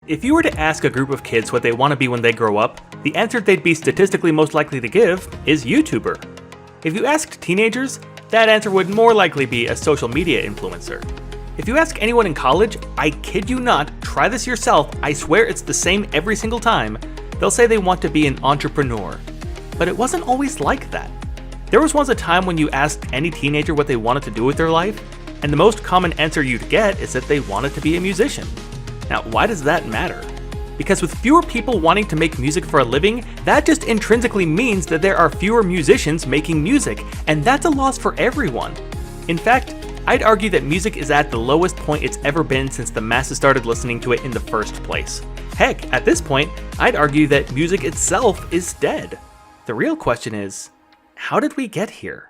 If you were to ask a group of kids what they want to be when they grow up, the answer they'd be statistically most likely to give is YouTuber. If you asked teenagers, that answer would more likely be a social media influencer. If you ask anyone in college, I kid you not, try this yourself, I swear it's the same every single time, they'll say they want to be an entrepreneur. But it wasn't always like that. There was once a time when you asked any teenager what they wanted to do with their life, and the most common answer you'd get is that they wanted to be a musician. Now, why does that matter? Because with fewer people wanting to make music for a living, that just intrinsically means that there are fewer musicians making music, and that's a loss for everyone. In fact, I'd argue that music is at the lowest point it's ever been since the masses started listening to it in the first place. Heck, at this point, I'd argue that music itself is dead. The real question is, how did we get here?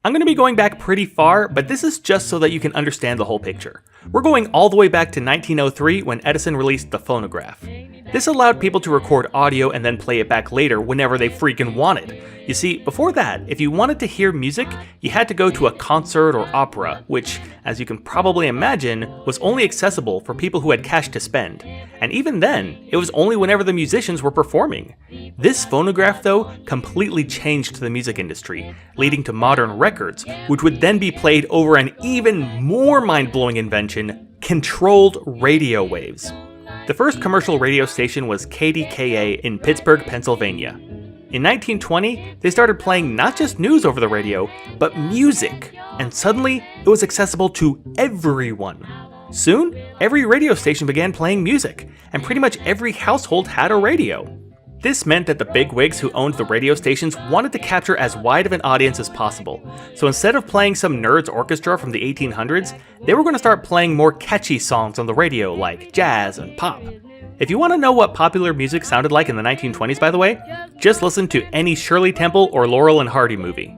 I'm going to be going back pretty far, but this is just so that you can understand the whole picture. We're going all the way back to 1903 when Edison released the phonograph. This allowed people to record audio and then play it back later whenever they freaking wanted. You see, before that, if you wanted to hear music, you had to go to a concert or opera, which, as you can probably imagine, was only accessible for people who had cash to spend. And even then, it was only whenever the musicians were performing. This phonograph, though, completely changed the music industry, leading to modern records, which would then be played over an even more mind-blowing invention, controlled radio waves. The first commercial radio station was KDKA in Pittsburgh, Pennsylvania. In 1920, they started playing not just news over the radio, but music, and suddenly it was accessible to everyone. Soon, every radio station began playing music, and pretty much every household had a radio. This meant that the bigwigs who owned the radio stations wanted to capture as wide of an audience as possible, so instead of playing some nerd's orchestra from the 1800s, they were going to start playing more catchy songs on the radio like jazz and pop. If you want to know what popular music sounded like in the 1920s, by the way, just listen to any Shirley Temple or Laurel and Hardy movie.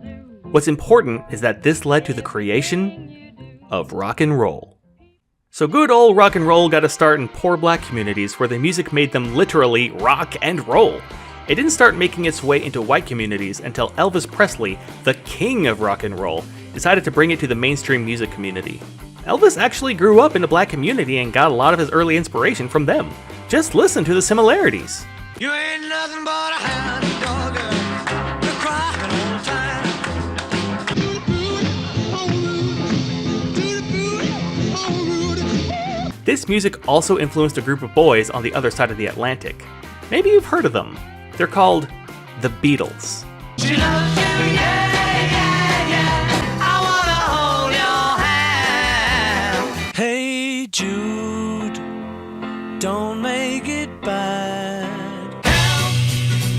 What's important is that this led to the creation of rock and roll. So good old rock and roll got a start in poor black communities where the music made them literally rock and roll. It didn't start making its way into white communities until Elvis Presley, the king of rock and roll, decided to bring it to the mainstream music community. Elvis actually grew up in a black community and got a lot of his early inspiration from them. Just listen to the similarities. You ain't nothing but a hound dog, you're crying all the time. This music also influenced a group of boys on the other side of the Atlantic. Maybe you've heard of them. They're called the Beatles. She loves you, yeah, yeah, yeah. I wanna hold your hand. Hey Jude, don't make it bad. Help,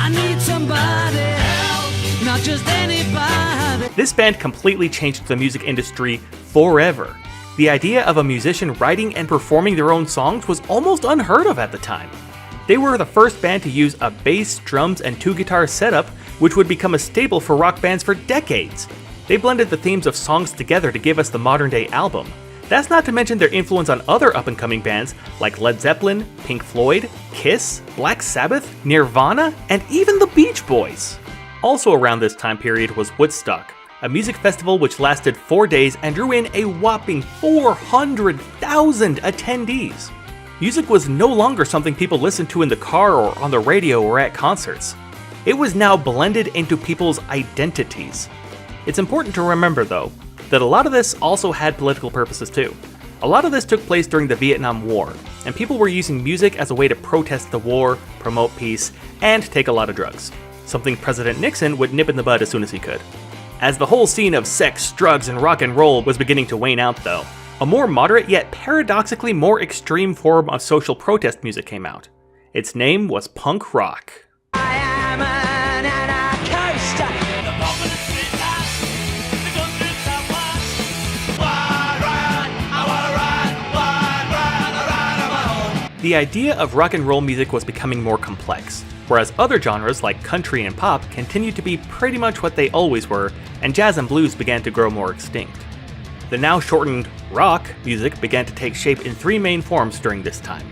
I need somebody. Help, not just anybody. This band completely changed the music industry forever. The idea of a musician writing and performing their own songs was almost unheard of at the time. They were the first band to use a bass, drums, and two guitar setup, which would become a staple for rock bands for decades. They blended the themes of songs together to give us the modern-day album. That's not to mention their influence on other up-and-coming bands like Led Zeppelin, Pink Floyd, Kiss, Black Sabbath, Nirvana, and even the Beach Boys. Also around this time period was Woodstock, a music festival which lasted 4 days and drew in a whopping 400,000 attendees. Music was no longer something people listened to in the car or on the radio or at concerts. It was now blended into people's identities. It's important to remember, though, that a lot of this also had political purposes too. A lot of this took place during the Vietnam War, and people were using music as a way to protest the war, promote peace, and take a lot of drugs. Something President Nixon would nip in the bud as soon as he could. As the whole scene of sex, drugs, and rock and roll was beginning to wane out though, a more moderate yet paradoxically more extreme form of social protest music came out. Its name was punk rock. I am an anarchist. The moment is street life, the gun streets are wide. Wide ride, I wanna ride on my own. The idea of rock and roll music was becoming more complex, whereas other genres like country and pop continued to be pretty much what they always were, and jazz and blues began to grow more extinct. The now shortened rock music began to take shape in three main forms during this time: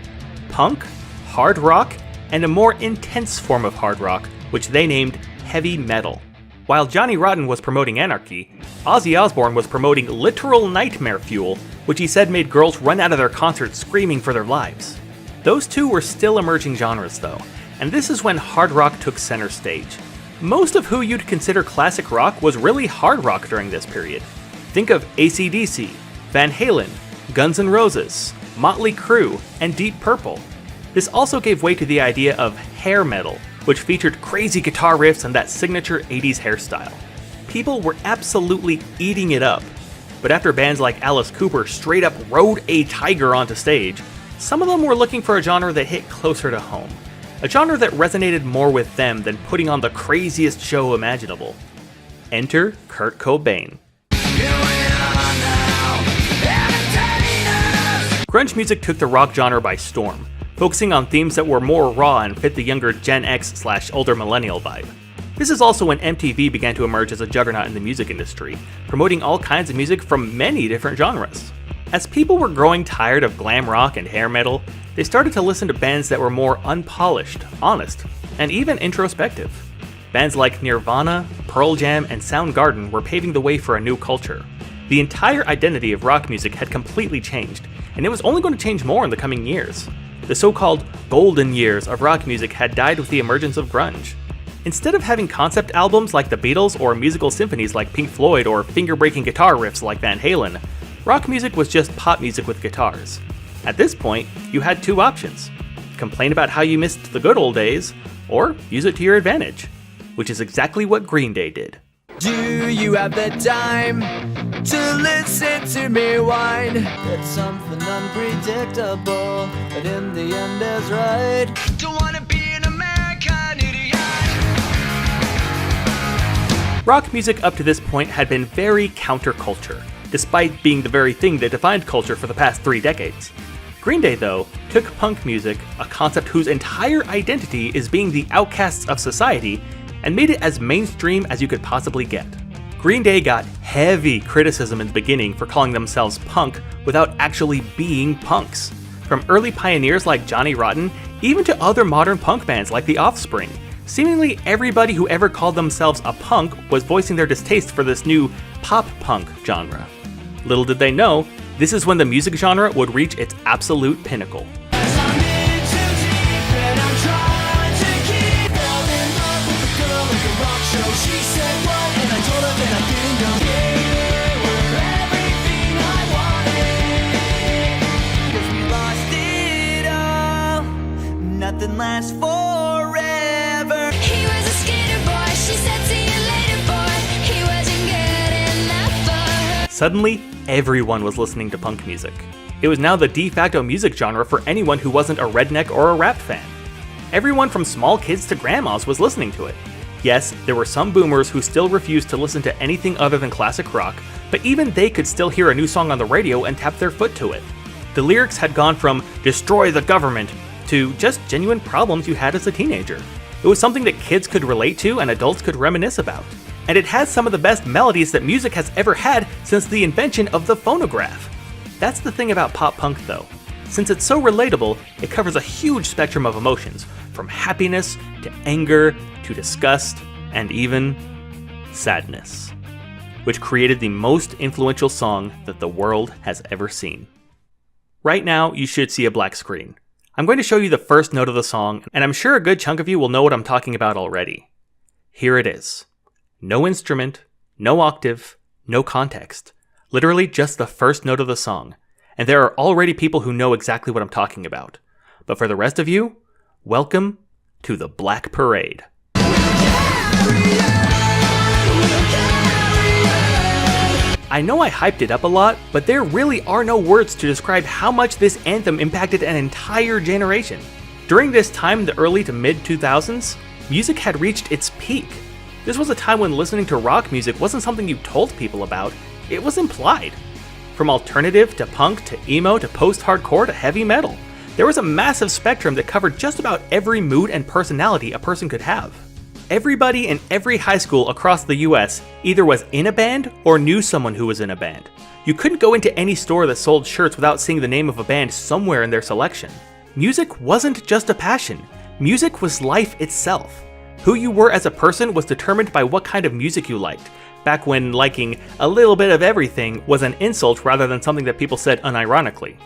punk, hard rock, and a more intense form of hard rock, which they named heavy metal. While Johnny Rotten was promoting anarchy, Ozzy Osbourne was promoting literal nightmare fuel, which he said made girls run out of their concerts screaming for their lives. Those two were still emerging genres though, and this is when hard rock took center stage. Most of who you'd consider classic rock was really hard rock during this period. Think of AC/DC, Van Halen, Guns N' Roses, Motley Crue, and Deep Purple. This also gave way to the idea of hair metal, which featured crazy guitar riffs and that signature 80s hairstyle. People were absolutely eating it up. But after bands like Alice Cooper straight up rode a tiger onto stage, some of them were looking for a genre that hit closer to home. A genre that resonated more with them than putting on the craziest show imaginable. Enter Kurt Cobain. Grunge music took the rock genre by storm, focusing on themes that were more raw and fit the younger Gen X/older millennial vibe. This is also when MTV began to emerge as a juggernaut in the music industry, promoting all kinds of music from many different genres. As people were growing tired of glam rock and hair metal, they started to listen to bands that were more unpolished, honest, and even introspective. Bands like Nirvana, Pearl Jam, and Soundgarden were paving the way for a new culture. The entire identity of rock music had completely changed, and it was only going to change more in the coming years. The so-called golden years of rock music had died with the emergence of grunge. Instead of having concept albums like the Beatles or musical symphonies like Pink Floyd or finger-breaking guitar riffs like Van Halen, rock music was just pop music with guitars. At this point, you had two options: complain about how you missed the good old days, or use it to your advantage, which is exactly what Green Day did. Do you have the time to listen to me whine? It's something unpredictable, but in the end is right. Don't wanna be an American idiot. Rock music up to this point had been very counterculture, despite being the very thing that defined culture for the past 3 decades. Green Day, though, took punk music, a concept whose entire identity is being the outcasts of society, and made it as mainstream as you could possibly get. Green Day got heavy criticism in the beginning for calling themselves punk without actually being punks. From early pioneers like Johnny Rotten, even to other modern punk bands like The Offspring. Seemingly everybody who ever called themselves a punk was voicing their distaste for this new pop-punk genre. Little did they know, this is when the music genre would reach its absolute pinnacle. Nothing lasts forever. He was a skater boy, she said see you later boy. He wasn't good enough for her. Suddenly, everyone was listening to punk music. It was now the de facto music genre for anyone who wasn't a redneck or a rap fan. Everyone from small kids to grandmas was listening to it. Yes, there were some boomers who still refused to listen to anything other than classic rock, but even they could still hear a new song on the radio and tap their foot to it. The lyrics had gone from "destroy the government" to just genuine problems you had as a teenager. It was something that kids could relate to and adults could reminisce about. And it has some of the best melodies that music has ever had since the invention of the phonograph. That's the thing about pop punk though. Since it's so relatable, it covers a huge spectrum of emotions, from happiness to anger to disgust and even sadness, which created the most influential song that the world has ever seen. Right now, you should see a black screen. I'm going to show you the first note of the song, and I'm sure a good chunk of you will know what I'm talking about already. Here it is. No instrument, no octave, no context. Literally just the first note of the song. And there are already people who know exactly what I'm talking about. But for the rest of you, welcome to the Black Parade. I know I hyped it up a lot, but there really are no words to describe how much this anthem impacted an entire generation. During this time in the early to mid 2000s, music had reached its peak. This was a time when listening to rock music wasn't something you told people about, it was implied. From alternative to punk to emo to post-hardcore to heavy metal, there was a massive spectrum that covered just about every mood and personality a person could have. Everybody in every high school across the US either was in a band or knew someone who was in a band. You couldn't go into any store that sold shirts without seeing the name of a band somewhere in their selection. Music wasn't just a passion, music was life itself. Who you were as a person was determined by what kind of music you liked, back when liking a little bit of everything was an insult rather than something that people said unironically.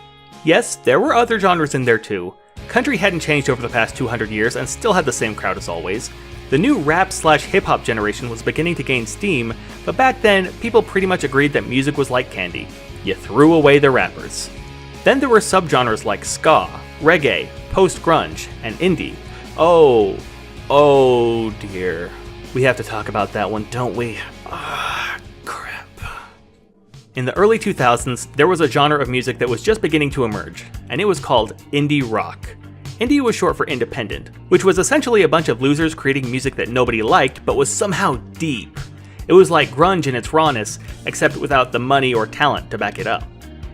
Yes, there were other genres in there too, Country hadn't changed over the past 200 years and still had the same crowd as always. The new rap/hip-hop generation was beginning to gain steam, but back then, people pretty much agreed that music was like candy. You threw away the rappers. Then there were subgenres like ska, reggae, post-grunge, and indie. Oh dear. We have to talk about that one, don't we? Crap. In the early 2000s, there was a genre of music that was just beginning to emerge, and it was called indie rock. Indie was short for independent, which was essentially a bunch of losers creating music that nobody liked but was somehow deep. It was like grunge in its rawness, except without the money or talent to back it up.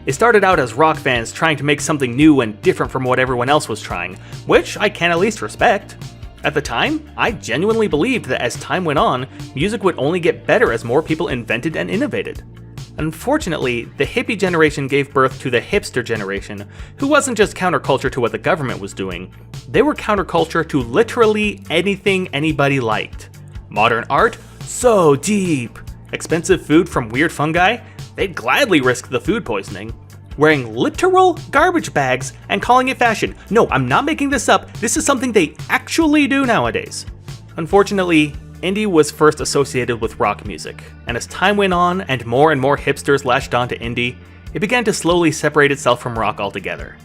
It started out as rock fans trying to make something new and different from what everyone else was trying, which I can at least respect. At the time, I genuinely believed that as time went on, music would only get better as more people invented and innovated. Unfortunately, the hippie generation gave birth to the hipster generation, who wasn't just counterculture to what the government was doing, they were counterculture to literally anything anybody liked. Modern art? So deep! Expensive food from weird fungi? They'd gladly risk the food poisoning. Wearing literal garbage bags and calling it fashion. No, I'm not making this up, this is something they actually do nowadays. Unfortunately, indie was first associated with rock music, and as time went on and more hipsters latched onto indie, it began to slowly separate itself from rock altogether.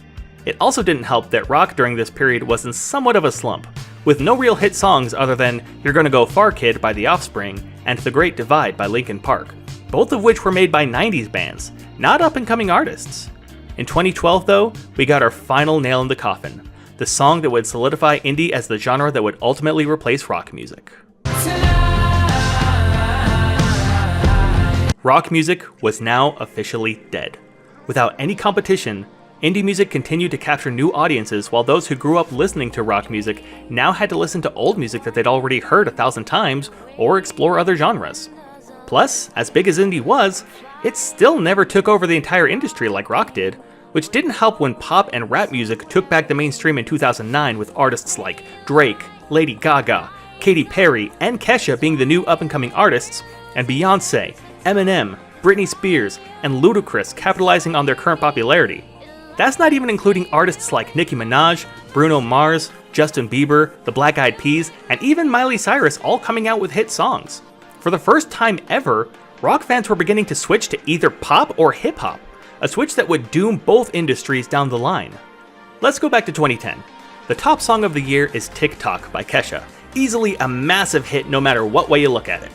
It also didn't help that rock during this period was in somewhat of a slump, with no real hit songs other than You're Gonna Go Far Kid by The Offspring and The Great Divide by Linkin Park, both of which were made by 90s bands, not up-and-coming artists. In 2012 though, we got our final nail in the coffin, the song that would solidify indie as the genre that would ultimately replace rock music. Rock music was now officially dead. Without any competition, indie music continued to capture new audiences while those who grew up listening to rock music now had to listen to old music that they'd already heard 1,000 times or explore other genres. Plus, as big as indie was, it still never took over the entire industry like rock did, which didn't help when pop and rap music took back the mainstream in 2009 with artists like Drake, Lady Gaga, Katy Perry, and Kesha being the new up-and-coming artists, and Beyonce, Eminem, Britney Spears, and Ludacris capitalizing on their current popularity. That's not even including artists like Nicki Minaj, Bruno Mars, Justin Bieber, the Black Eyed Peas, and even Miley Cyrus all coming out with hit songs. For the first time ever, rock fans were beginning to switch to either pop or hip-hop, a switch that would doom both industries down the line. Let's go back to 2010. The top song of the year is TikTok by Kesha, easily a massive hit no matter what way you look at it.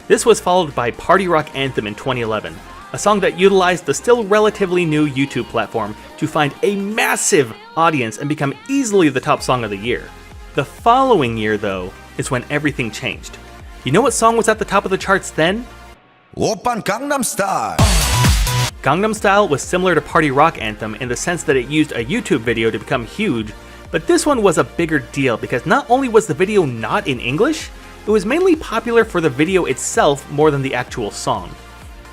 This was followed by Party Rock Anthem in 2011, a song that utilized the still relatively new YouTube platform to find a massive audience and become easily the top song of the year. The following year, though, is when everything changed. You know what song was at the top of the charts then? Oppan Gangnam Style. Gangnam Style was similar to Party Rock Anthem in the sense that it used a YouTube video to become huge, but this one was a bigger deal because not only was the video not in English, it was mainly popular for the video itself more than the actual song.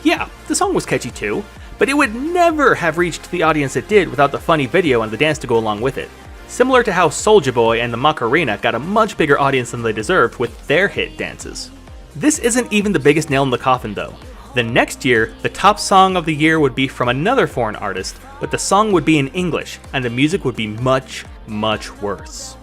Yeah, the song was catchy too, but it would never have reached the audience it did without the funny video and the dance to go along with it. Similar to how Soulja Boy and the Macarena got a much bigger audience than they deserved with their hit dances. This isn't even the biggest nail in the coffin though. The next year, the top song of the year would be from another foreign artist, but the song would be in English, and the music would be much worse.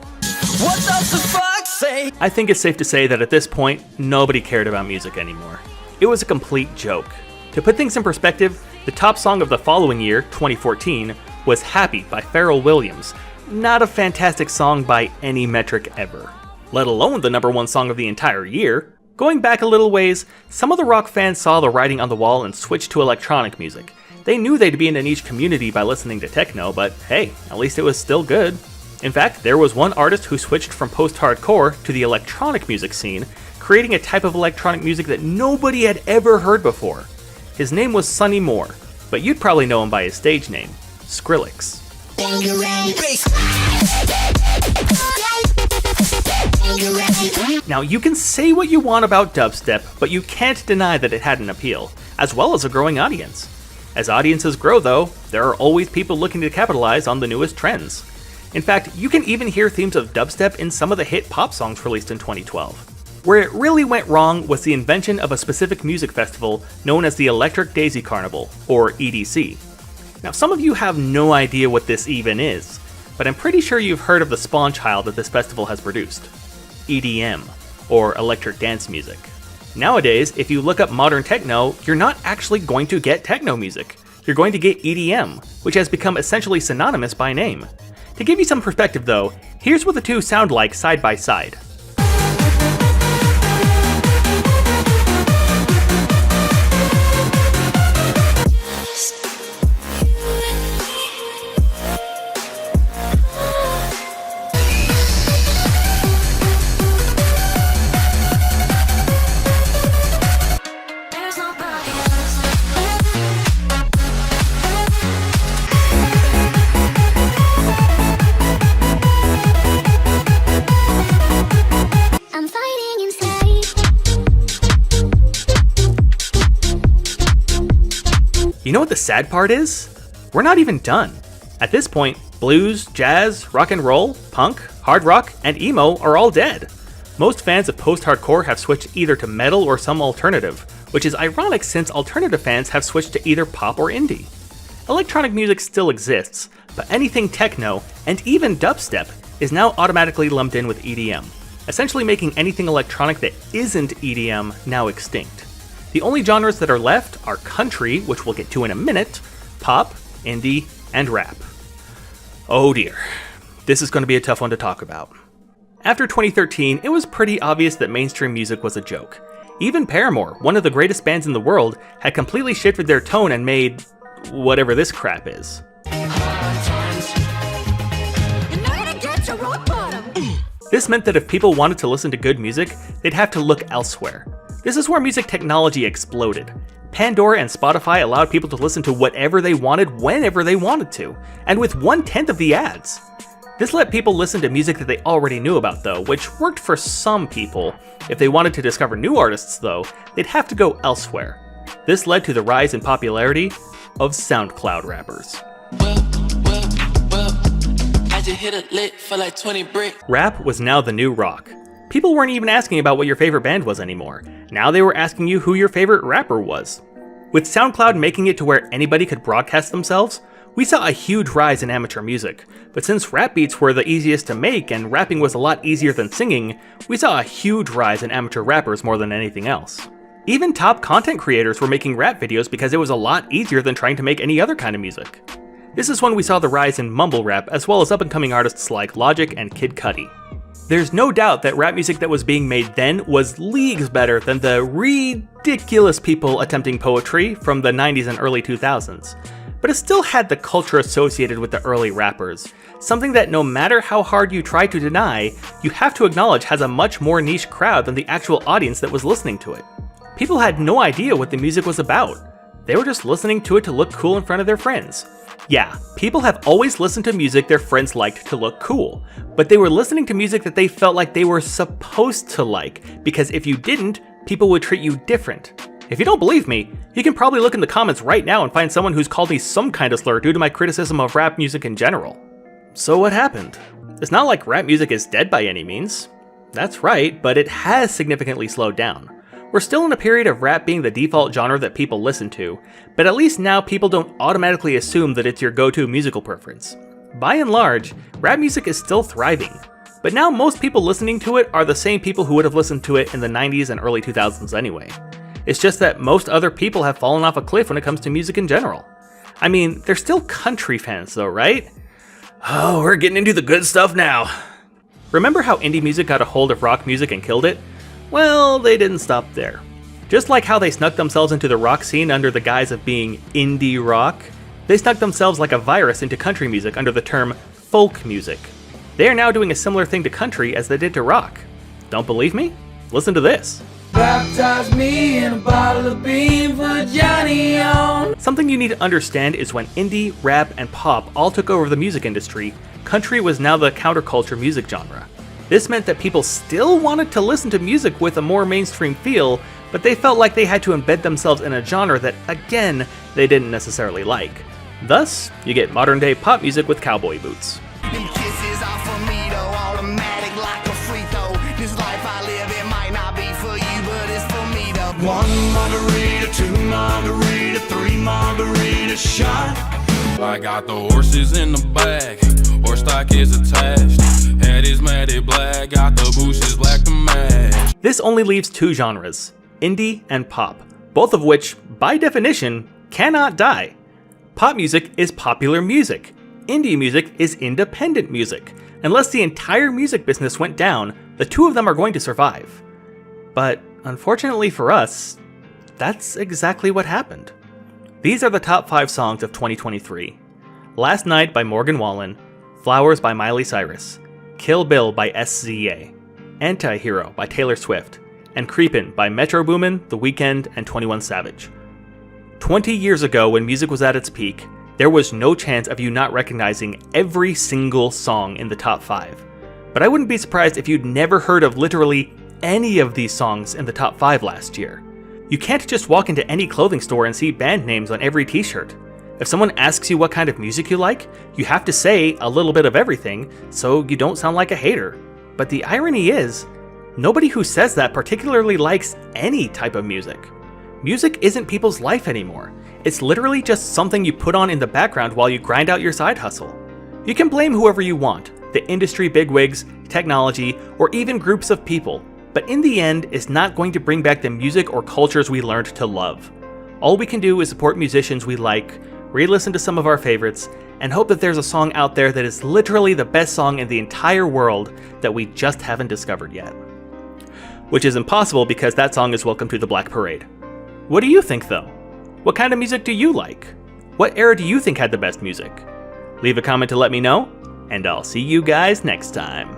What does the fuck say? I think it's safe to say that at this point, nobody cared about music anymore. It was a complete joke. To put things in perspective, the top song of the following year, 2014, was Happy by Pharrell Williams. Not a fantastic song by any metric ever, let alone the number one song of the entire year. Going back a little ways, some of the rock fans saw the writing on the wall and switched to electronic music. They knew they'd be in a niche community by listening to techno, but hey, at least it was still good. In fact, there was one artist who switched from post-hardcore to the electronic music scene, creating a type of electronic music that nobody had ever heard before. His name was Sonny Moore, but you'd probably know him by his stage name, Skrillex. Now, you can say what you want about dubstep, but you can't deny that it had an appeal, as well as a growing audience. As audiences grow though, there are always people looking to capitalize on the newest trends. In fact, you can even hear themes of dubstep in some of the hit pop songs released in 2012. Where it really went wrong was the invention of a specific music festival known as the Electric Daisy Carnival, or EDC. Now, some of you have no idea what this even is. but I'm pretty sure you've heard of the spawn child that this festival has produced. EDM, or electric dance music. Nowadays, if you look up modern techno, you're not actually going to get techno music. You're going to get EDM, which has become essentially synonymous by name. To give you some perspective though, here's what the two sound like side by side. You know what the sad part is? We're not even done. At this point, blues, jazz, rock and roll, punk, hard rock, and emo are all dead. Most fans of post-hardcore have switched either to metal or some alternative, which is ironic since alternative fans have switched to either pop or indie. Electronic music still exists, but anything techno, and even dubstep, is now automatically lumped in with EDM, essentially making anything electronic that isn't EDM now extinct. The only genres that are left are country, which we'll get to in a minute, pop, indie, and rap. Oh dear, this is going to be a tough one to talk about. After 2013, it was pretty obvious that mainstream music was a joke. Even Paramore, one of the greatest bands in the world, had completely shifted their tone and made whatever this crap is. This meant that if people wanted to listen to good music, they'd have to look elsewhere. This is where music technology exploded. Pandora and Spotify allowed people to listen to whatever they wanted whenever they wanted to, and with 1/10 of the ads. This let people listen to music that they already knew about though, which worked for some people. If they wanted to discover new artists though, they'd have to go elsewhere. This led to the rise in popularity of SoundCloud rappers. Rap was now the new rock. People weren't even asking about what your favorite band was anymore. Now they were asking you who your favorite rapper was. With SoundCloud making it to where anybody could broadcast themselves, we saw a huge rise in amateur music. But since rap beats were the easiest to make and rapping was a lot easier than singing, we saw a huge rise in amateur rappers more than anything else. Even top content creators were making rap videos because it was a lot easier than trying to make any other kind of music. This is when we saw the rise in mumble rap as well as up-and-coming artists like Logic and Kid Cudi. There's no doubt that rap music that was being made then was leagues better than the ridiculous people attempting poetry from the 90s and early 2000s. But it still had the culture associated with the early rappers, something that no matter how hard you try to deny, you have to acknowledge has a much more niche crowd than the actual audience that was listening to it. People had no idea what the music was about. They were just listening to it to look cool in front of their friends. Yeah, people have always listened to music their friends liked to look cool, but they were listening to music that they felt like they were supposed to like, because if you didn't, people would treat you different. If you don't believe me, you can probably look in the comments right now and find someone who's called me some kind of slur due to my criticism of rap music in general. So what happened? It's not like rap music is dead by any means. That's right, but it has significantly slowed down. We're still in a period of rap being the default genre that people listen to, but at least now people don't automatically assume that it's your go-to musical preference. By and large, rap music is still thriving, but now most people listening to it are the same people who would have listened to it in the 90s and early 2000s anyway. It's just that most other people have fallen off a cliff when it comes to music in general. I mean, they're still country fans though, right? Oh, we're getting into the good stuff now. Remember how indie music got a hold of rock music and killed it? Well, they didn't stop there. Just like how they snuck themselves into the rock scene under the guise of being indie rock, they snuck themselves like a virus into country music under the term folk music. They are now doing a similar thing to country as they did to rock. Don't believe me? Listen to this. Baptize me in a bottle of bean for Johnny on. Something you need to understand is when indie, rap, and pop all took over the music industry, country was now the counterculture music genre. This meant that people still wanted to listen to music with a more mainstream feel, but they felt like they had to embed themselves in a genre that, again, they didn't necessarily like. Thus, you get modern day pop music with cowboy boots. One margarita, two margarita, three margarita shot. I got the horses in the back, horse stock is attached. Head is matted black, got the bushes black to match. This only leaves two genres, indie and pop, both of which, by definition, cannot die. Pop music is popular music. Indie music is independent music. Unless the entire music business went down, the two of them are going to survive. But unfortunately for us, that's exactly what happened. These are the top 5 songs of 2023. Last Night by Morgan Wallen, Flowers by Miley Cyrus, Kill Bill by SZA, Anti-Hero by Taylor Swift, and Creepin' by Metro Boomin, The Weeknd, and 21 Savage. 20 years ago, when music was at its peak, there was no chance of you not recognizing every single song in the top 5. But I wouldn't be surprised if you'd never heard of literally any of these songs in the top 5 last year. You can't just walk into any clothing store and see band names on every t-shirt. If someone asks you what kind of music you like, you have to say a little bit of everything so you don't sound like a hater. But the irony is, nobody who says that particularly likes any type of music. Music isn't people's life anymore. It's literally just something you put on in the background while you grind out your side hustle. You can blame whoever you want, the industry bigwigs, technology, or even groups of people, but in the end, it's not going to bring back the music or cultures we learned to love. All we can do is support musicians we like, re-listen to some of our favorites, and hope that there's a song out there that is literally the best song in the entire world that we just haven't discovered yet. Which is impossible because that song is Welcome to the Black Parade. What do you think though? What kind of music do you like? What era do you think had the best music? Leave a comment to let me know, and I'll see you guys next time.